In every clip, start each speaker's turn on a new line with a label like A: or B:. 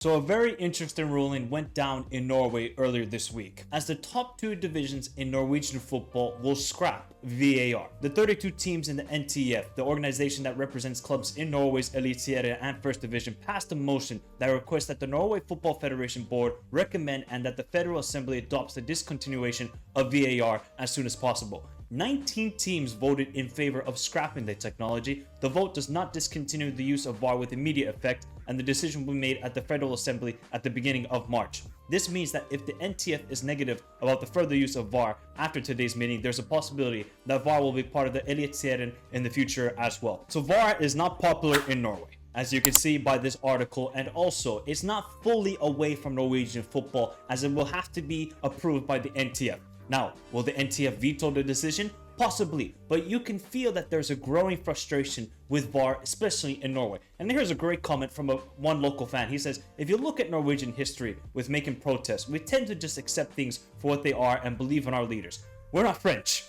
A: So a very interesting ruling went down in Norway earlier this week, as the top two divisions in Norwegian football will scrap VAR. The 32 teams in the NTF, the organization that represents clubs in Norway's Eliteserien and First Division, passed a motion that requests that the Norway Football Federation Board recommend and that the Federal Assembly adopts the discontinuation of VAR as soon as possible. 19 teams voted in favor of scrapping the technology. The vote does not discontinue the use of VAR with immediate effect, and the decision will be made at the Federal Assembly at the beginning of March. This means that if the NTF is negative about the further use of VAR after today's meeting, there's a possibility that VAR will be part of the Eliteserien in the future as well. So VAR is not popular in Norway, as you can see by this article, and also it's not fully away from Norwegian football, as it will have to be approved by the NTF. Now, will the NTF veto the decision? Possibly, but you can feel that there's a growing frustration with VAR, especially in Norway. And here's a great comment from one local fan. He says, if you look at Norwegian history with making protests, we tend to just accept things for what they are and believe in our leaders. We're not French.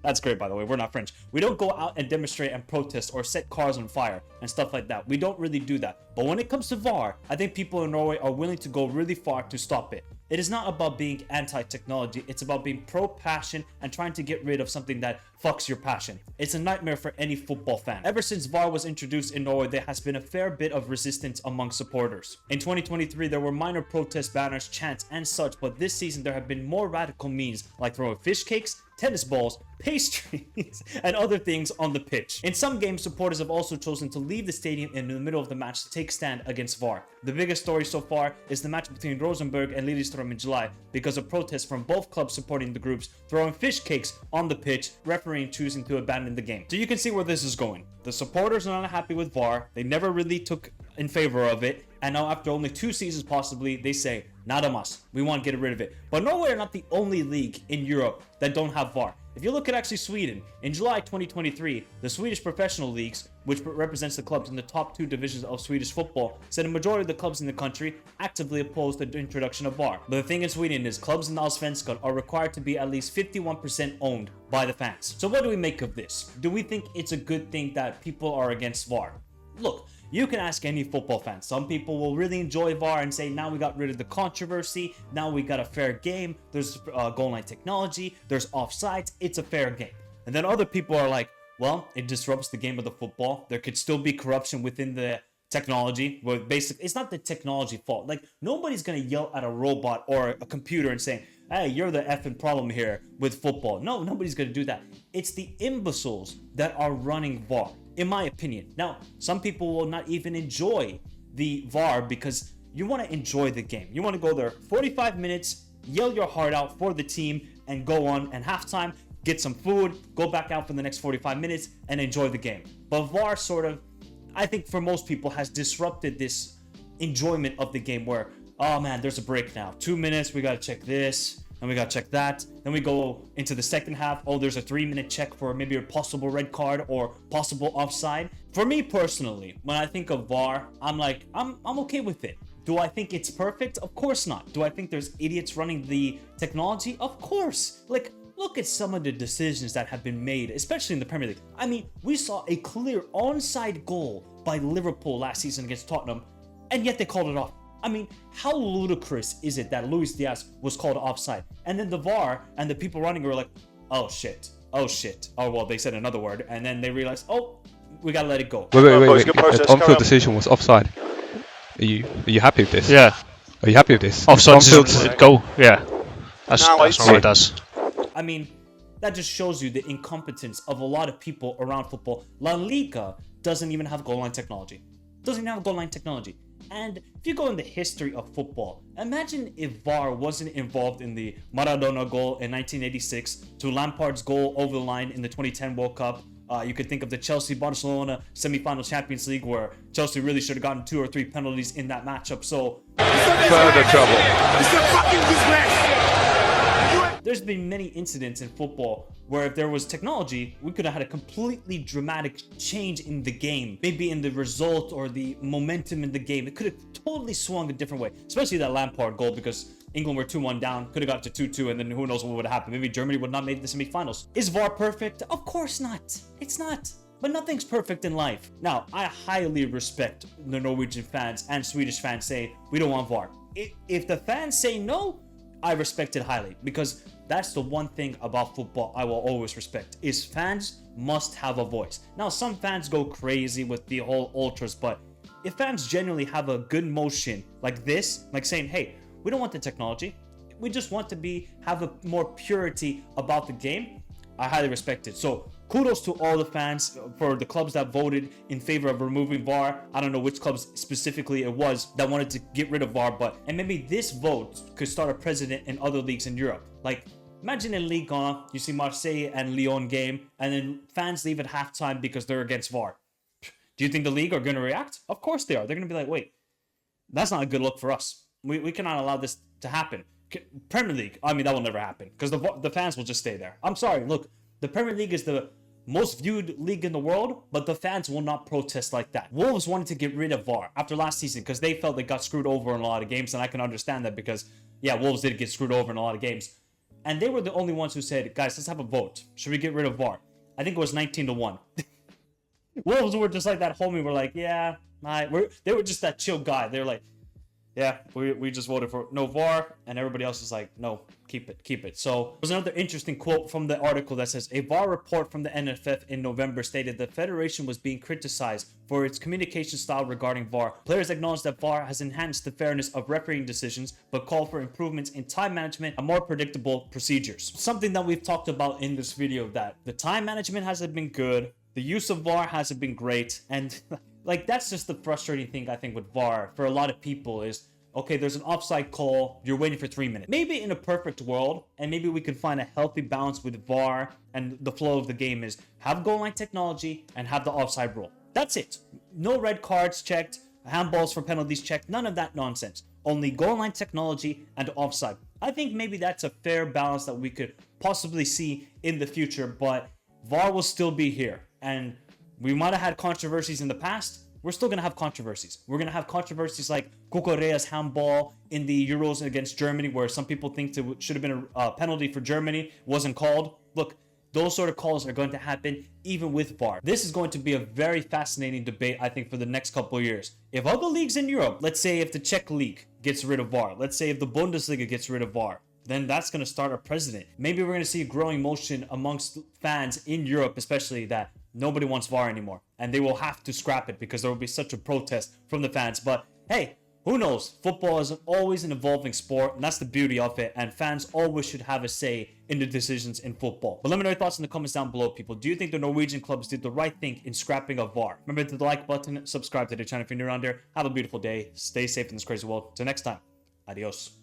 A: That's great, by the way. We're not French. We don't go out and demonstrate and protest or set cars on fire and stuff like that. We don't really do that. But when it comes to VAR, I think people in Norway are willing to go really far to stop it. It is not about being anti-technology. It's about being pro-passion and trying to get rid of something that fucks your passion. It's a nightmare for any football fan. Ever since VAR was introduced in Norway, there has been a fair bit of resistance among supporters. In 2023, there were minor protest banners, chants, and such, but this season there have been more radical means like throwing fish cakes, tennis balls, pastries, and other things on the pitch. In some games, supporters have also chosen to leave the stadium in the middle of the match to take stand against VAR. The biggest story so far is the match between Rosenborg and Lillestrøm in July, because of protests from both clubs supporting the groups throwing fish cakes on the pitch, refereeing choosing to abandon the game. So you can see where this is going. The supporters are not happy with VAR. They never really took in favor of it, and now after only 2 seasons possibly, they say, nada más, we want to get rid of it. But Norway are not the only league in Europe that don't have VAR. If you look at actually Sweden, in July 2023, the Swedish professional leagues, which represents the clubs in the top 2 divisions of Swedish football, said a majority of the clubs in the country actively opposed the introduction of VAR. But the thing in Sweden is clubs in Allsvenskan are required to be at least 51% owned by the fans. So what do we make of this? Do we think it's a good thing that people are against VAR? Look, you can ask any football fan. Some people will really enjoy VAR and say, now we got rid of the controversy, now we got a fair game, there's goal line technology, there's offsides, it's a fair game. And then other people are like, well, it disrupts the game of the football. There could still be corruption within the technology. Well, basically, it's not the technology fault. Like, nobody's going to yell at a robot or a computer and say, hey, you're the effing problem here with football. No, nobody's going to do that. It's the imbeciles that are running VAR, in my opinion. Now, some people will not even enjoy the VAR because you want to enjoy the game. You want to go there 45 minutes, yell your heart out for the team, and go on, and halftime, get some food, go back out for the next 45 minutes, and enjoy the game. But VAR sort of, I think for most people, has disrupted this enjoyment of the game where, oh man, there's a break now. 2 minutes, we got to check this, and we got to check that. Then we go into the second half. Oh, there's a 3-minute check for maybe a possible red card or possible offside. For me personally, when I think of VAR, I'm like, I'm okay with it. Do I think it's perfect? Of course not. Do I think there's idiots running the technology? Of course. Like, look at some of the decisions that have been made, especially in the Premier League. I mean, we saw a clear onside goal by Liverpool last season against Tottenham, and yet they called it off. I mean, how ludicrous is it that Luis Diaz was called offside? And then the VAR and the people running were like, oh shit, oh shit. Oh, well, they said another word, and then they realized, oh, we gotta let it go.
B: Wait. The on-field decision was offside. Are you happy with this?
C: Yeah.
B: Are you happy with this?
C: Offside decision, go. Yeah. That's what it does.
A: I mean, that just shows you the incompetence of a lot of people around football. La Liga doesn't even have goal line technology. Doesn't even have goal line technology. And if you go in the history of football, imagine if VAR wasn't involved in the Maradona goal in 1986 to Lampard's goal over the line in the 2010 World Cup. You could think of the Chelsea-Barcelona semi-final Champions League where Chelsea really should have gotten 2 or 3 penalties in that matchup. So,
D: further trouble.
E: It's a fucking disgrace.
A: There's been many incidents in football where if there was technology, we could have had a completely dramatic change in the game. Maybe in the result or the momentum in the game. It could have totally swung a different way. Especially that Lampard goal, because England were 2-1 down, could have got to 2-2, and then who knows what would have happened. Maybe Germany would not make the semifinals. Is VAR perfect? Of course not. It's not. But nothing's perfect in life. Now, I highly respect the Norwegian fans and Swedish fans saying, we don't want VAR. If the fans say no, I respect it highly, because that's the one thing about football I will always respect, is fans must have a voice. Now, some fans go crazy with the whole ultras, but if fans genuinely have a good motion like this, like saying, hey, we don't want the technology, we just want to have a more purity about the game, I highly respect it. So kudos to all the fans for the clubs that voted in favor of removing VAR. I don't know which clubs specifically it was that wanted to get rid of VAR, and maybe this vote could start a precedent in other leagues in Europe. Like, imagine in Ligue 1, you see Marseille and Lyon game, and then fans leave at halftime because they're against VAR. Do you think the league are going to react? Of course they are. They're going to be like, wait, that's not a good look for us. We cannot allow this to happen. Premier League, I mean, that will never happen because the fans will just stay there. I'm sorry, look, the Premier League is the most viewed league in the world, but the fans will not protest like that. Wolves wanted to get rid of VAR after last season because they felt they got screwed over in a lot of games, and I can understand that because, yeah, Wolves did get screwed over in a lot of games. And they were the only ones who said, guys, let's have a vote. Should we get rid of VAR? I think it was 19-1. Wolves were just like that homie. We're like, yeah, they were just that chill guy. They were like, yeah, we just voted for no VAR, and everybody else is like, no, keep it. So there's another interesting quote from the article that says, a VAR report from the NFF in November stated the federation was being criticized for its communication style regarding VAR. Players acknowledged that VAR has enhanced the fairness of refereeing decisions, but call for improvements in time management and more predictable procedures. Something that we've talked about in this video, that the time management hasn't been good, the use of VAR hasn't been great, and like, that's just the frustrating thing, I think, with VAR for a lot of people is, okay, there's an offside call, you're waiting for 3 minutes. Maybe in a perfect world, and maybe we could find a healthy balance with VAR and the flow of the game is have goal line technology and have the offside rule. That's it. No red cards checked, handballs for penalties checked, none of that nonsense. Only goal line technology and offside. I think maybe that's a fair balance that we could possibly see in the future, but VAR will still be here. And we might have had controversies in the past. We're still going to have controversies. We're going to have controversies like Kukureya's handball in the Euros against Germany, where some people think it should have been a penalty for Germany, wasn't called. Look, those sort of calls are going to happen even with VAR. This is going to be a very fascinating debate, I think, for the next couple of years. If other leagues in Europe, let's say if the Czech League gets rid of VAR, let's say if the Bundesliga gets rid of VAR, then that's going to start a precedent. Maybe we're going to see a growing motion amongst fans in Europe, especially, that nobody wants VAR anymore, and they will have to scrap it because there will be such a protest from the fans. But hey, who knows? Football is always an evolving sport, and that's the beauty of it, and fans always should have a say in the decisions in football. But let me know your thoughts in the comments down below, people. Do you think the Norwegian clubs did the right thing in scrapping of VAR? Remember to hit the like button, subscribe to the channel if you're new around here. Have a beautiful day. Stay safe in this crazy world. Till next time, adios.